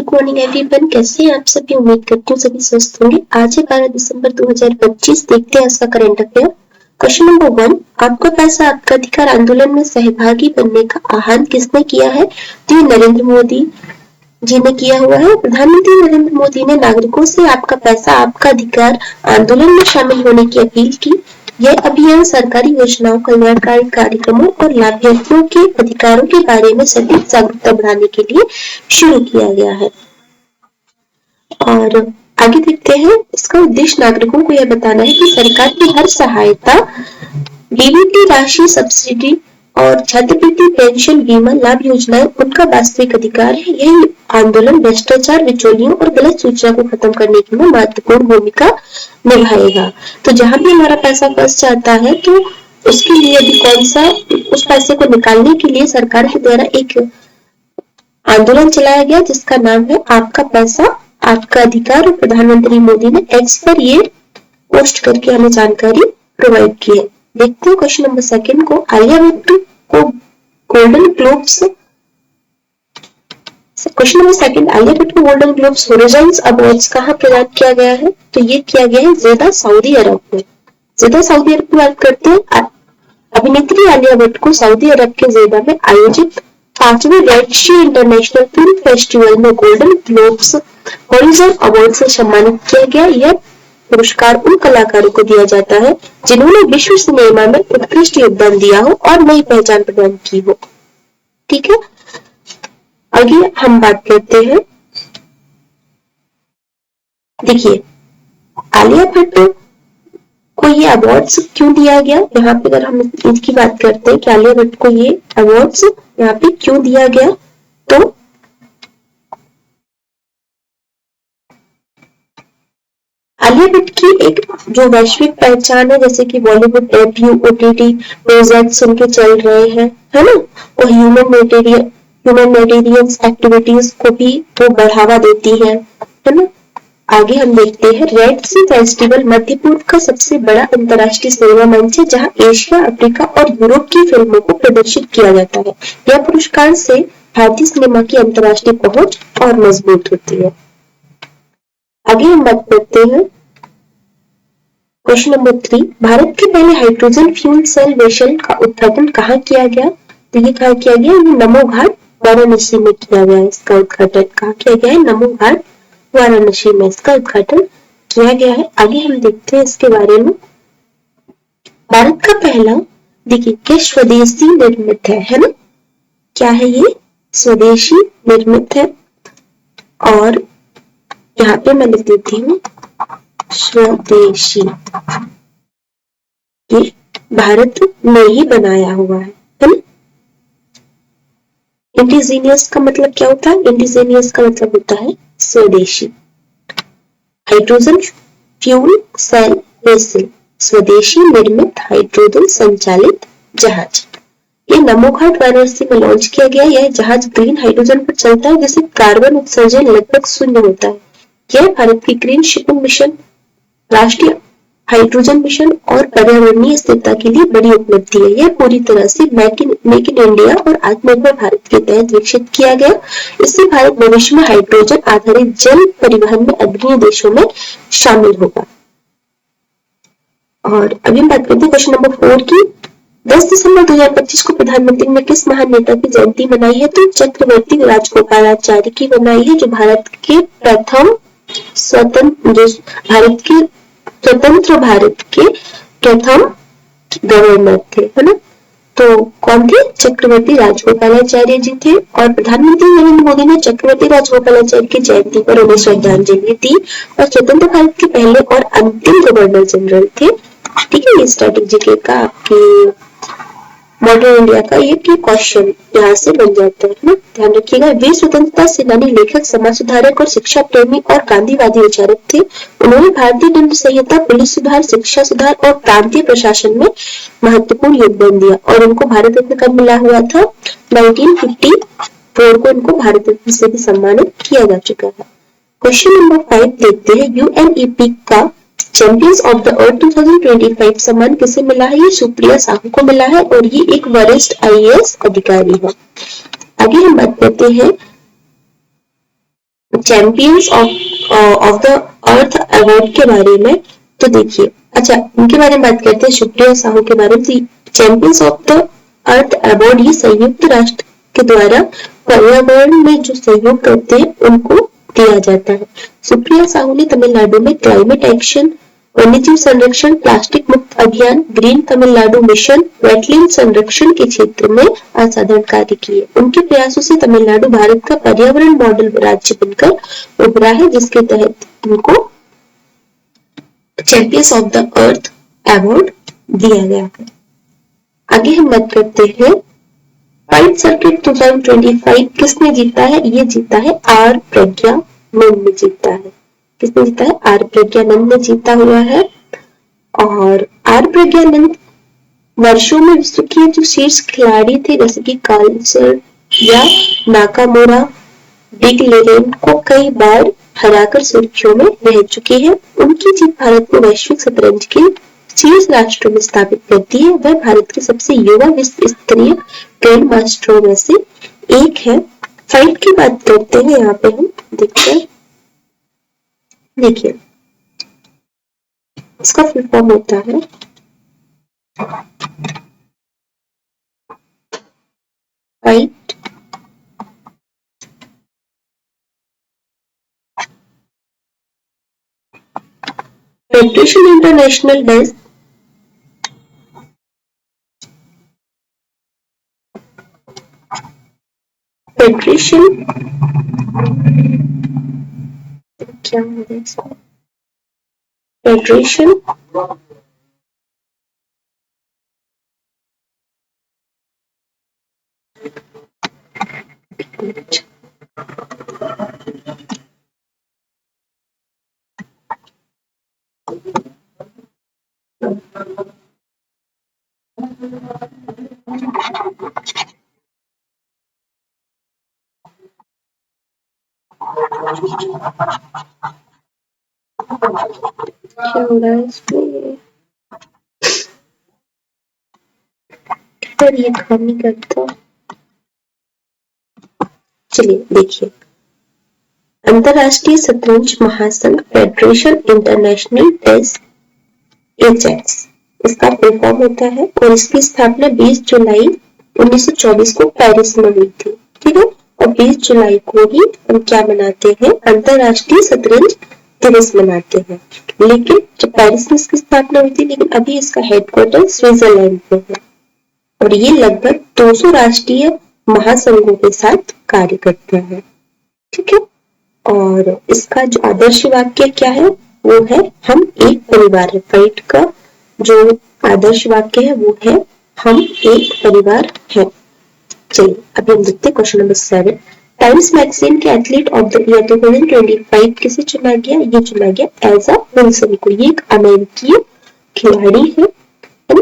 Good morning everyone, कैसे हैं आप सभी। उम्मीद करती हूँ सभी स्वस्थ होंगे। आज है 12 दिसंबर 2025। देखते हैं आज का करंट अफेयर। क्वेश्चन नंबर 1, आपका पैसा आपका अधिकार आंदोलन में सहभागी बनने का आह्वान किसने किया है? तो ये नरेंद्र मोदी जी ने किया हुआ है। प्रधानमंत्री नरेंद्र मोदी ने नागरिकों से आपका पैसा आपका अधिकार आंदोलन में शामिल होने की अपील की। यह अभियान सरकारी योजनाओं, कल्याणकारी कार्यक्रमों और लाभार्थियों के अधिकारों के बारे में सटीक जागरूकता बढ़ाने के लिए शुरू किया गया है। और आगे देखते हैं, इसका उद्देश्य नागरिकों को यह बताना है कि सरकार की हर सहायता, डीबीटी राशि, सब्सिडी और छात्रवृत्ति, पेंशन, बीमा लाभ योजनाएं उनका वास्तविक अधिकार है। यही आंदोलन भ्रष्टाचार, बिचौलियों और गलत सूचना को खत्म करने के लिए महत्वपूर्ण भूमिका निभाएगा। तो जहां भी हमारा पैसा फंस जाता है तो उसके लिए अभी कौन सा, उस पैसे को निकालने के लिए सरकार के द्वारा एक आंदोलन चलाया गया जिसका नाम है आपका पैसा आपका अधिकार। और प्रधानमंत्री मोदी ने एक्स पर ये पोस्ट करके हमें जानकारी प्रोवाइड की है। देखते हैं क्वेश्चन नंबर 2 को। आलिया भट्ट को Golden Globes, question number 2, Alia Bhatt को गोल्डन ग्लोब्स होराइजन्स अवार्ड्स कहाँ प्रदान किया गया है? तो ये किया गया है जेदा, सऊदी अरब में। जेदा सऊदी अरब की बात करते हैं। अभिनेत्री आलिया भट्ट को सऊदी अरब के जेदा में आयोजित 5वें रेड सी इंटरनेशनल फिल्म फेस्टिवल में गोल्डन ग्लोब्स होराइजन अवार्ड से सम्मानित किया गया। यह पुरस्कार उन कलाकारों को दिया जाता है जिन्होंने विश्व सिनेमा में उत्कृष्ट योगदान दिया हो और नई पहचान प्रदान की हो। ठीक है, आगे हम बात करते हैं। देखिए, आलिया भट्ट को ये अवार्ड्स क्यों दिया गया? यहाँ पे अगर हम इसकी बात करते हैं कि आलिया भट्ट को ये अवार्ड्स यहाँ पे क्यों दिया गया, तो आलिया भट्ट की एक जो वैश्विक पहचान है, जैसे कि बॉलीवुड डेब्यू, ओटीटी प्रोजेक्ट्स उनके चल रहे हैं, है ना, और ह्यूमैनिटेरियन एक्टिविटीज को भी वो बढ़ावा देती है ना। आगे हम देखते हैं, रेड सी फेस्टिवल मध्य पूर्व का सबसे बड़ा अंतर्राष्ट्रीय सिनेमा मंच है जहां एशिया, अफ्रीका और यूरोप की फिल्मों को प्रदर्शित किया जाता है। यह पुरस्कार से भारतीय सिनेमा की अंतर्राष्ट्रीय पहुंच और मजबूत होती है। आगे हम बात करते हैं क्वेश्चन नंबर 3, भारत के पहले हाइड्रोजन फ्यूल सेल वेसल का उद्घाटन कहाँ किया गया? तो ये कहाँ किया गया? ये नमो घाट वाराणसी में किया गया। इसका उद्घाटन कहाँ किया गया है? नमो घाट वाराणसी में इसका उद्घाटन किया गया है। आगे हम देखते हैं इसके बारे में। भारत का पहला, देखिए, क्या स्वदेशी निर्मित है ना, क्या है ये? स्वदेशी निर्मित है। और यहाँ पे मैं लिख देती हूँ स्वदेशी, ये भारत में ही बनाया हुआ है ना। इंडिजीनियस का मतलब क्या होता है? इंडिजीनियस का मतलब होता है स्वदेशी। हाइड्रोजन फ्यूल सेल वेसल, स्वदेशी निर्मित हाइड्रोजन संचालित जहाज। ये नमो घाट वाराणसी में लॉन्च किया गया। यह जहाज ग्रीन हाइड्रोजन पर चलता है जिससे कार्बन उत्सर्जन लगभग शून्य होता है। यह भारत की ग्रीन शिपिंग मिशन, राष्ट्रीय हाइड्रोजन मिशन और पर्यावरणीय स्थिरता के लिए बड़ी उपलब्धि है। यह पूरी तरह से मेक इन इंडिया और आत्मनिर्भर भारत के तहत विकसित किया गया। इससे भारत भविष्य में हाइड्रोजन आधारित जल परिवहन में अग्रणी देशों में शामिल होगा। और अभी बात करते हैं क्वेश्चन नंबर 4 की। 10 दिसंबर 2025 को प्रधानमंत्री ने किस महान नेता की जयंती मनाई है? तो चक्रवर्ती राजगोपालाचारी की मनाई है, जो भारत के प्रथम स्वतंत्र भारत के प्रथम गवर्नर थे, है ना। तो कौन थे? चक्रवर्ती राजगोपालाचार्य जी थे। और प्रधानमंत्री नरेंद्र मोदी ने चक्रवर्ती राजगोपालाचार्य की जयंती पर उन्हें श्रद्धांजलि दी और स्वतंत्र भारत के पहले और अंतिम गवर्नर जनरल थे। ठीक है, ये स्ट्रेटेजी का आपके मॉडर्न इंडिया का ये क्वेश्चन यहाँ से बन जाता है ना, ध्यान रखिएगा। वे स्वतंत्रता सेनानी, लेखक, समाज सुधारक और शिक्षा प्रेमी और गांधीवादी विचारक थे। उन्होंने भारतीय दंड संहिता, पुलिस सुधार, शिक्षा सुधार और प्रांतीय प्रशासन में महत्वपूर्ण योगदान दिया। और उनको भारत रत्न कब मिला हुआ था? 1954 को उनको भारत रत्न से भी सम्मानित किया जा चुका है। क्वेश्चन नंबर 5 देखते हैं। यूएनईपी का चैंपियंस ऑफ द अर्थ 2025 सम्मान किसे मिला है? ये सुप्रिया साहू को मिला है और ये एक वरिष्ठ आईएएस अधिकारी है। आगे हम बात करते हैं champions of the earth award के बारे में, तो देखिए, अच्छा उनके बारे में बात करते हैं, सुप्रिया साहू के बारे में। Champions of the earth award ये संयुक्त राष्ट्र के द्वारा पर्यावरण में जो सहयोग करते हैं उनको दिया जाता है। सुप्रिया साहू ने तमिलनाडु में क्लाइमेट एक्शन, वन्यजीव संरक्षण, प्लास्टिक मुक्त अभियान, ग्रीन तमिलनाडु मिशन, वेटलैंड संरक्षण के क्षेत्र में असाधारण कार्य किए। उनके प्रयासों से तमिलनाडु भारत का पर्यावरण मॉडल राज्य बनकर उभरा है, जिसके तहत उनको champions of the earth award दिया गया है। आगे हम बात करते हैं व्हाइट सर्किट 2025 किसने जीता है? ये जीता है आर प्रज्ञानंद ने जीता है। किसने जीता है? आर प्रज्ञानंद ने जीता हुआ है। और आर प्रज्ञानंद वर्षों में विश्व के जो शीर्ष खिलाड़ी थे, जैसे कि काल्सर या नाकामोरा, बिग लेरेन को कई बार हराकर सुर्खियों में रह चुके हैं। उनकी जीत भारत को वैश्विक शतरंज के शीर्ष राष्ट्रों में स्थापित करती है। वह भारत के सबसे युवा विश्व स्तरीय ग्रैंड मास्टरों में से एक है। फाइट की बात करते हैं, यहाँ पे हम देखते हैं, देखिए इसका फुल फॉर्म होता है fight federation international desk federation क्या है फेडरेशन क्या हो रहा है इसमें? ये काम नहीं करता। चलिए देखिए, अंतरराष्ट्रीय शतरंज महासंघ फेडरेशन इंटरनेशनल टेस्ट एचएक्स इसका फुल फॉर्म होता है, और इसकी स्थापना 20 जुलाई 1924 को पेरिस में हुई थी। ठीक है, और 20 जुलाई को ही हम क्या मनाते हैं? अंतरराष्ट्रीय शतरंज दिवस मनाते हैं। लेकिन जब पेरिस में इसकी स्थापना हुई थी, लेकिन अभी इसका हेडक्वार्टर स्विट्जरलैंड में है, और ये लगभग 200 राष्ट्रीय महासंघों के साथ कार्य करता है। ठीक है, और इसका जो आदर्श वाक्य क्या है? वो है हम एक परिवार है। फाइट का जो आदर्श वाक्य है वो है हम एक परिवार है। चलिए अभी हम देखते हैं क्वेश्चन नंबर 7। टाइम्स मैगजीन के एथलीट ऑफ द ईयर 2025 किसे चुना गया? ये चुना गया एल्सा विल्सन को। ये एक अमेरिकी खिलाड़ी है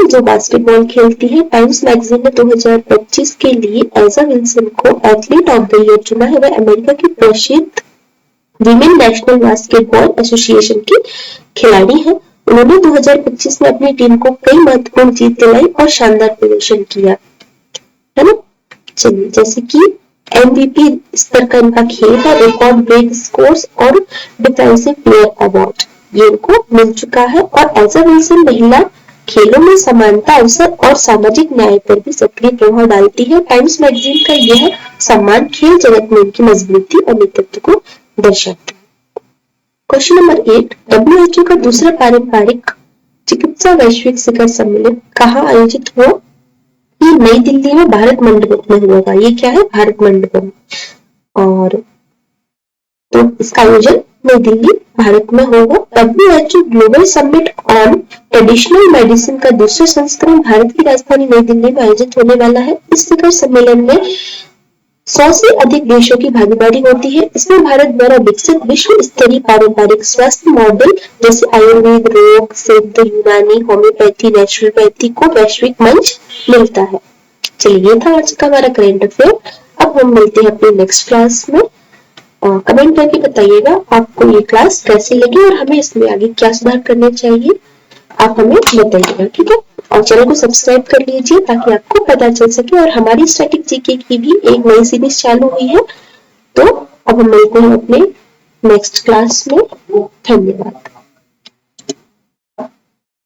जो बास्केटबॉल खेलती है। टाइम्स मैगजीन ने 2025 के लिए एल्सा विल्सन को एथलीट ऑफ द ईयर चुना है। वह अमेरिका की प्रसिद्ध विमेन नेशनल बास्केटबॉल एसोसिएशन की खिलाड़ी है। उन्होंने 2025 में अपनी टीम को कई महत्वपूर्ण जीत दिलाई और शानदार प्रदर्शन किया, है ना। चलिए, जैसे कि MVP स्तर का इनका खेल है, रिकॉर्ड ब्रेक स्कोर्स और डिफेंसिव प्लेयर अवार्ड ये इनको मिल चुका है। और एल्सा विल्सन महिला खेलों में समानता, अवसर और सामाजिक न्याय पर भी सक्रिय प्रभाव डालती है। टाइम्स मैगजीन का यह सम्मान खेल जगत में उनकी मजबूती और नेतृत्व को दर्शाता है। क्वेश्चन नंबर 8, WHO का दूसरा पारंपरिक चिकित्सा वैश्विक शिखर सम्मेलन कहाँ आयोजित हुआ? ये नई दिल्ली में भारत मंडपम में होगा। ये क्या है? भारत मंडपम। और तो इसका आयोजन नई दिल्ली भारत में होगा। WHO global summit on traditional medicine का दूसरा संस्करण भारत की राजधानी नई दिल्ली में आयोजित होने वाला है। इस शिखर सम्मेलन में 100 से अधिक देशों की भागीदारी होती है। इसमें भारत द्वारा विकसित विश्व स्तरीय पारंपरिक स्वास्थ्य मॉडल जैसे आयुर्वेद, योग, सिद्ध, यूनानी, होम्योपैथी, नेचुरोपैथी को वैश्विक मंच मिलता है। चलिए, ये था आज का हमारा करंट अफेयर। अब हम मिलते हैं अपने नेक्स्ट क्लास में। कमेंट करके बताइएगा आपको ये क्लास कैसी लगी और हमें इसमें आगे क्या सुधार करने चाहिए, आप हमें बताइएगा। ठीक है, और चैनल को सब्सक्राइब कर लीजिए ताकि आपको पता चल सके। और हमारी स्टैटिक जीके की भी एक नई सीरीज चालू हुई है। तो अब हम मिलते हैं अपने नेक्स्ट क्लास में। धन्यवाद।